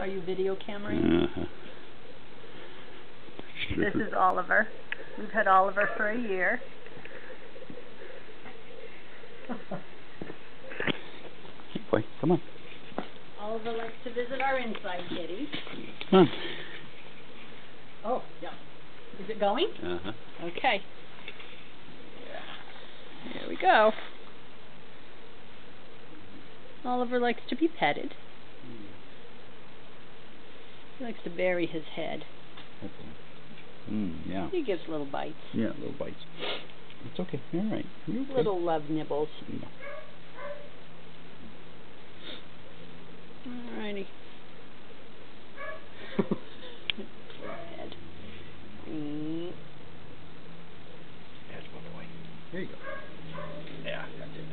you video cameraing? Uh-huh. This is Oliver. We've had Oliver for a year. Hey boy, come on. Oliver likes to visit our inside kitties. Come on. Oh, yeah. Is it going? Uh-huh. Okay. Here we go. Oliver likes to be petted. He likes to bury his head. Yeah. He gives little bites. Yeah, little bites. It's okay. You're all right. You're okay. Little love nibbles. Yeah. Alrighty. Head. That's my boy. Here you go. Yeah, that's it.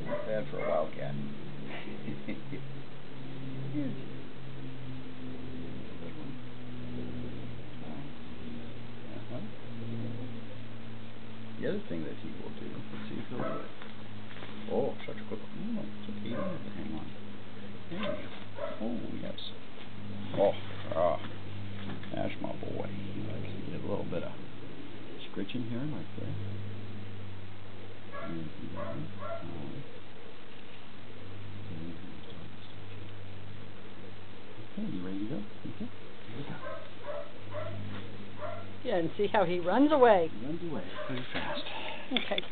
Not bad for a wildcat. The other thing that he will do, let's see if he'll do it. Oh, such a quick one. No, it's okay. You don't have to hang on. There you go. Oh, yes. Oh, that's my boy. He likes to get a little bit of scritching here, like there. Okay, you ready to go? Okay. Here we go. Yeah, and see how he runs away. He runs away pretty fast. Okay.